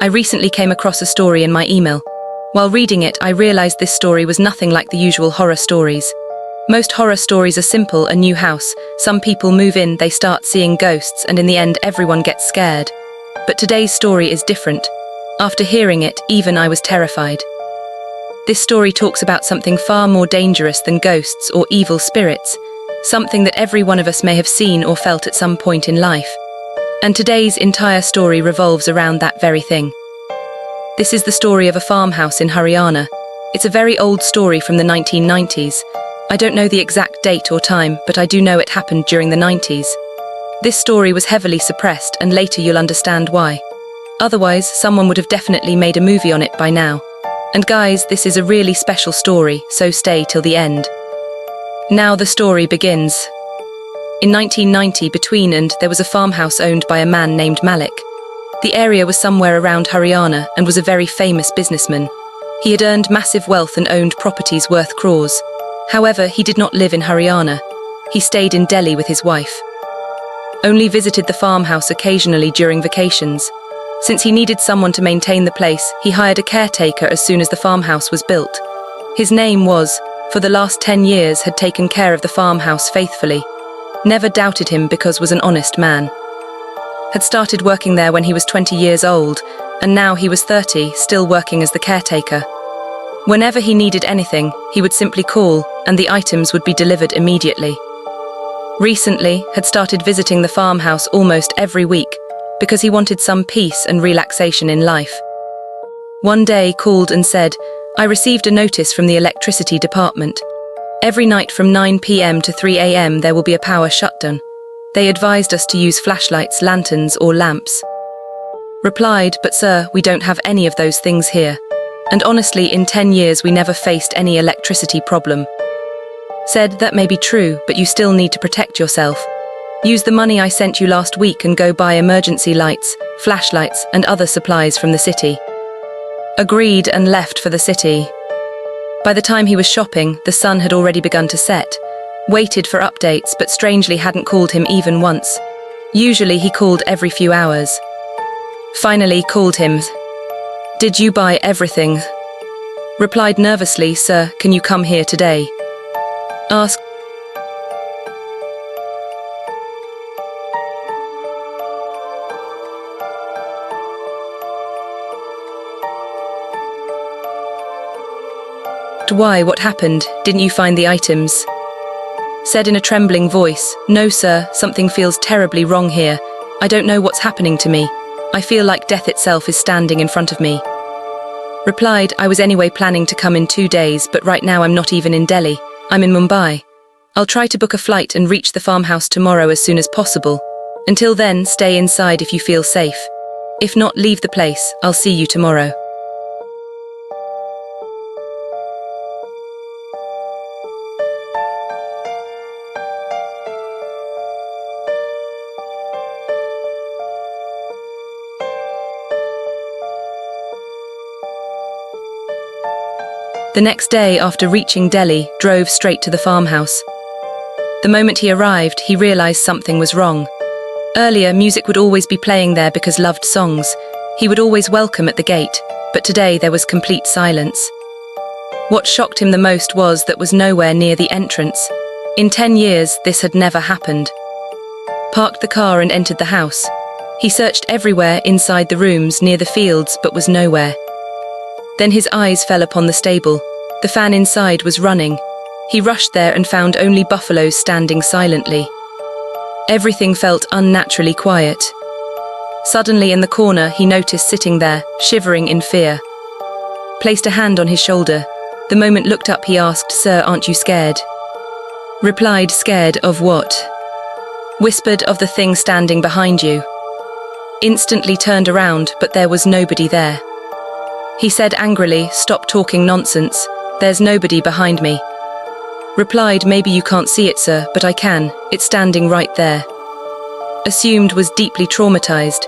I recently came across a story in my email. While reading it, I realized this story was nothing like the usual horror stories. Most horror stories are simple: a new house, some people move in, they start seeing ghosts, and in the end everyone gets scared. But today's story is different. After hearing it, even I was terrified. This story talks about something far more dangerous than ghosts or evil spirits, something that every one of us may have seen or felt at some point in life. And today's entire story revolves around that very thing. This is the story of a farmhouse in Haryana. It's a very old story from the 1990s. I don't know the exact date or time, but I do know it happened during the 90s. This story was heavily suppressed, and later you'll understand why. Otherwise, someone would have definitely made a movie on it by now. And guys, this is a really special story, so stay till the end. Now the story begins. In 1990, there was a farmhouse owned by a man named Malik. The area was somewhere around Haryana and was a very famous businessman. He had earned massive wealth and owned properties worth crores. However, he did not live in Haryana. He stayed in Delhi with his wife. Only visited the farmhouse occasionally during vacations. Since he needed someone to maintain the place, he hired a caretaker as soon as the farmhouse was built. His name was, for the last 10 years, had taken care of the farmhouse faithfully. Never doubted him because was an honest man. Had started working there when he was 20 years old, and now he was 30, still working as the caretaker. Whenever he needed anything, he would simply call, and the items would be delivered immediately. Recently, had started visiting the farmhouse almost every week, because he wanted some peace and relaxation in life. One day called and said, "I received a notice from the electricity department. Every night from 9 p.m. to 3 a.m. there will be a power shutdown. They advised us to use flashlights, lanterns or lamps." Replied, "But sir, we don't have any of those things here. And honestly, in 10 years we never faced any electricity problem." Said, "That may be true, but you still need to protect yourself. Use the money I sent you last week and go buy emergency lights, flashlights and other supplies from the city." Agreed and left for the city. By the time he was shopping, the sun had already begun to set. Waited for updates, but strangely hadn't called him even once. Usually he called every few hours. Finally called him. "Did you buy everything?" Replied nervously, "Sir, can you come here today?" Asked. "Why, what happened? Didn't you find the items?" Said in a trembling voice, "No sir, something feels terribly wrong here. I don't know what's happening to me. I feel like death itself is standing in front of me." Replied, "I was anyway planning to come in 2 days, but right now I'm not even in Delhi. I'm in Mumbai. I'll try to book a flight and reach the farmhouse tomorrow as soon as possible. Until then, stay inside if you feel safe. If not, leave the place. I'll see you tomorrow." The next day, after reaching Delhi, drove straight to the farmhouse. The moment he arrived, he realized something was wrong. Earlier, music would always be playing there because loved songs. He would always welcome at the gate, but today there was complete silence. What shocked him the most was that was nowhere near the entrance. In 10 years, this had never happened. Parked the car and entered the house. He searched everywhere, inside the rooms, near the fields, but was nowhere. Then his eyes fell upon the stable. The fan inside was running. He rushed there and found only buffaloes standing silently. Everything felt unnaturally quiet. Suddenly in the corner, he noticed sitting there, shivering in fear. Placed a hand on his shoulder. The moment looked up, he asked, "Sir, aren't you scared?" Replied, "Scared of what?" Whispered, "Of the thing standing behind you." Instantly turned around, but there was nobody there. He said angrily, "Stop talking nonsense. There's nobody behind me." Replied, "Maybe you can't see it, sir, but I can. It's standing right there." Assumed was deeply traumatized.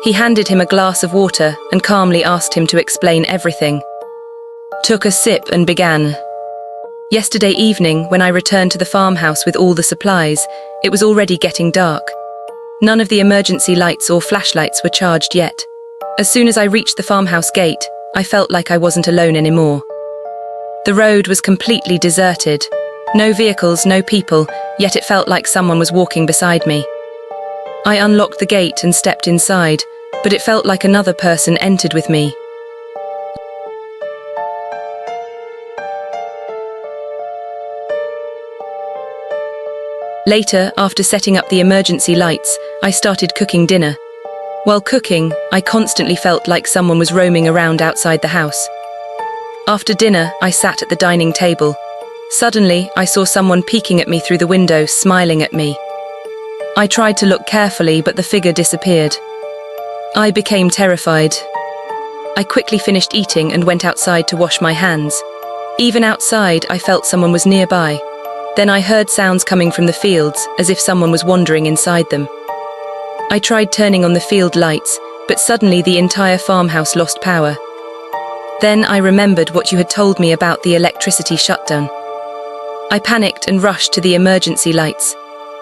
He handed him a glass of water and calmly asked him to explain everything. Took a sip and began. "Yesterday evening, when I returned to the farmhouse with all the supplies, It was already getting dark. None of the emergency lights or flashlights were charged yet. As soon as I reached the farmhouse gate, I felt like I wasn't alone anymore. The road was completely deserted. No vehicles, no people, yet it felt like someone was walking beside me. I unlocked the gate and stepped inside, but it felt like another person entered with me. Later, after setting up the emergency lights, I started cooking dinner. While cooking, I constantly felt like someone was roaming around outside the house. After dinner, I sat at the dining table. Suddenly, I saw someone peeking at me through the window, smiling at me. I tried to look carefully, but the figure disappeared. I became terrified. I quickly finished eating and went outside to wash my hands. Even outside, I felt someone was nearby. Then I heard sounds coming from the fields, as if someone was wandering inside them. I tried turning on the field lights, but suddenly the entire farmhouse lost power. Then I remembered what you had told me about the electricity shutdown. I panicked and rushed to the emergency lights.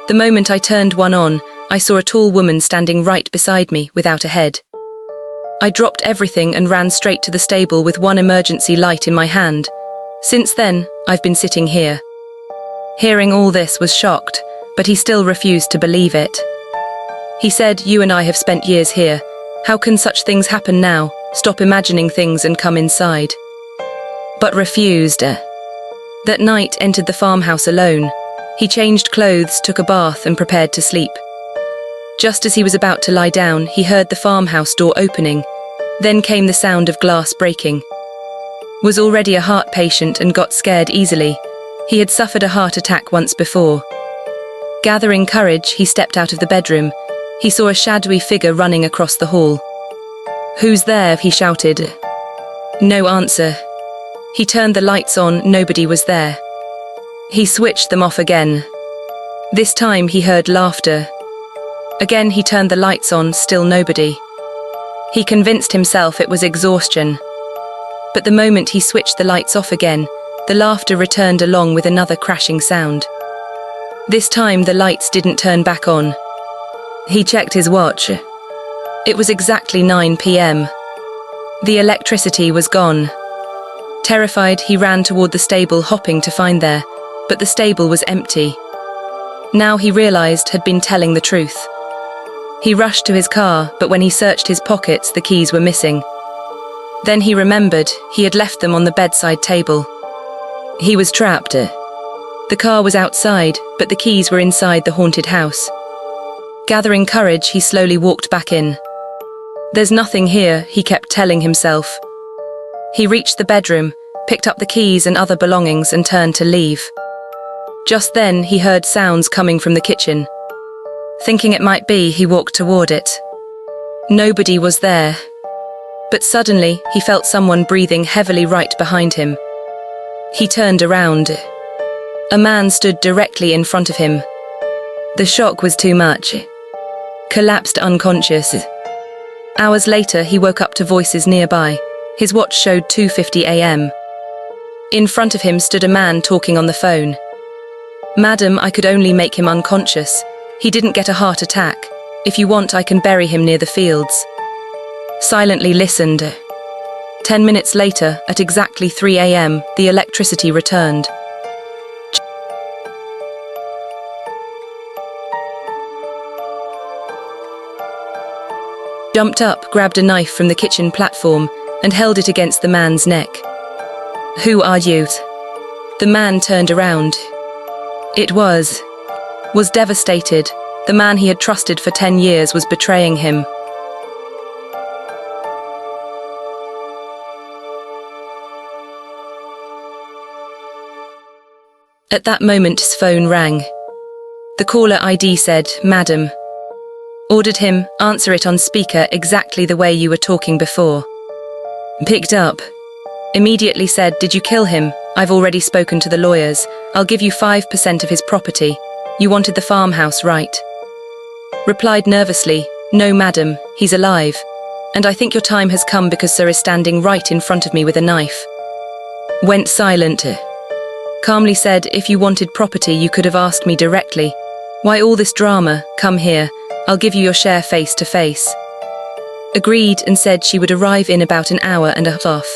The moment I turned one on, I saw a tall woman standing right beside me without a head. I dropped everything and ran straight to the stable with one emergency light in my hand. Since then, I've been sitting here. Hearing all this was shocked, but he still refused to believe it. He said, "You and I have spent years here. How can such things happen now? Stop imagining things and come inside." But refused. That night entered the farmhouse alone. He changed clothes, took a bath and prepared to sleep. Just as he was about to lie down, he heard the farmhouse door opening. Then came the sound of glass breaking. Was already a heart patient and got scared easily. He had suffered a heart attack once before. Gathering courage, he stepped out of the bedroom. He saw a shadowy figure running across the hall. "Who's there?" he shouted. No answer. He turned the lights on, nobody was there. He switched them off again. This time he heard laughter. Again he turned the lights on, still nobody. He convinced himself it was exhaustion. But the moment he switched the lights off again, the laughter returned along with another crashing sound. This time the lights didn't turn back on. He checked his watch. It was exactly 9 p.m. The electricity was gone. Terrified, he ran toward the stable, hoping to find there, but the stable was empty. Now he realized had been telling the truth. He rushed to his car, but when he searched his pockets, the keys were missing. Then he remembered he had left them on the bedside table. He was trapped. The car was outside, but the keys were inside the haunted house. Gathering courage, he slowly walked back in. "There's nothing here," he kept telling himself. He reached the bedroom, picked up the keys and other belongings and turned to leave. Just then, he heard sounds coming from the kitchen. Thinking it might be, he walked toward it. Nobody was there. But suddenly, he felt someone breathing heavily right behind him. He turned around. A man stood directly in front of him. The shock was too much. Collapsed unconscious. Hours later, he woke up to voices nearby. His watch showed 2:50 a.m. In front of him stood a man talking on the phone. "Madam, I could only make him unconscious. He didn't get a heart attack. If you want, I can bury him near the fields." Silently listened. 10 minutes later, at exactly 3 a.m., the electricity returned. Jumped up, grabbed a knife from the kitchen platform, and held it against the man's neck. "Who are you?" The man turned around. It was devastated. The man he had trusted for 10 years was betraying him. At that moment, his phone rang. The caller ID said, "Madam." Ordered him, "Answer it on speaker exactly the way you were talking before." Picked up. Immediately said, "Did you kill him? I've already spoken to the lawyers. I'll give you 5% of his property. You wanted the farmhouse, right?" Replied nervously, "No, madam, he's alive. And I think your time has come because sir is standing right in front of me with a knife." Went silent. Calmly said, "If you wanted property, you could have asked me directly. Why all this drama? Come here, I'll give you your share face to face. Agreed and said she would arrive in about an hour and a half.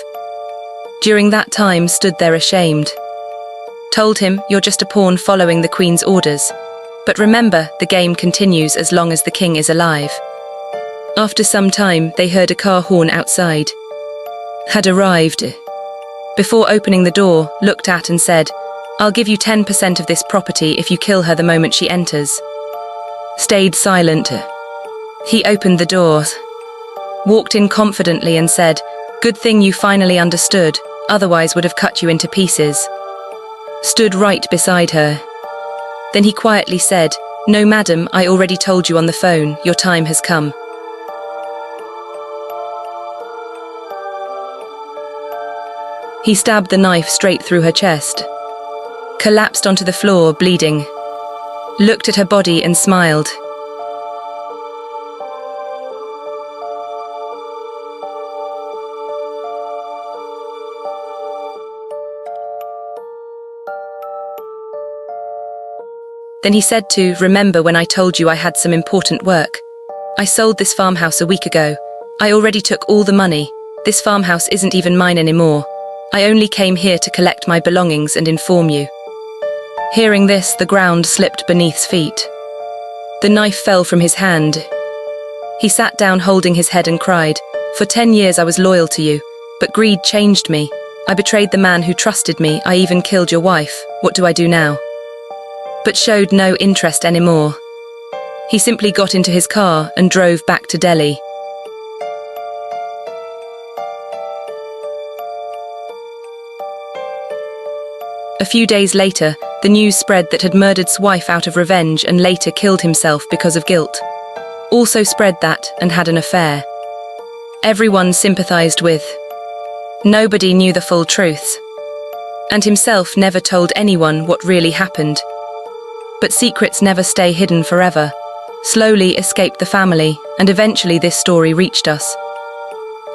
During that time stood there ashamed. Told him, you're just a pawn following the Queen's orders. But remember, the game continues as long as the king is alive. After some time, they heard a car horn outside. Had arrived. Before opening the door, looked at and said, I'll give you 10% of this property if you kill her the moment she enters. Stayed silent. He opened the door, walked in confidently and said, good thing you finally understood, otherwise would have cut you into pieces. Stood right beside her. Then he quietly said, no madam, I already told you on the phone, your time has come. He stabbed the knife straight through her chest. Collapsed onto the floor, bleeding. Looked at her body and smiled. Then he said to, remember when I told you I had some important work? I sold this farmhouse a week ago. I already took all the money. This farmhouse isn't even mine anymore. I only came here to collect my belongings and inform you. Hearing this, the ground slipped beneath feet. The knife fell from his hand. He sat down holding his head and cried, for 10 years I was loyal to you, but greed changed me. I betrayed the man who trusted me. I even killed your wife. What do I do now? But showed no interest anymore. He simply got into his car and drove back to Delhi. A few days later, the news spread that had murdered his wife out of revenge and later killed himself because of guilt. Also spread that and had an affair. Everyone sympathized with. Nobody knew the full truth. And himself never told anyone what really happened. But secrets never stay hidden forever. Slowly escaped the family, and eventually this story reached us.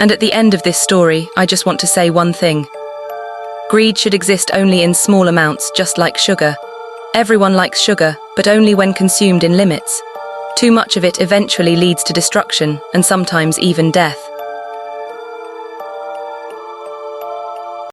And at the end of this story, I just want to say one thing. Greed should exist only in small amounts, just like sugar. Everyone likes sugar, but only when consumed in limits. Too much of it eventually leads to destruction, and sometimes even death.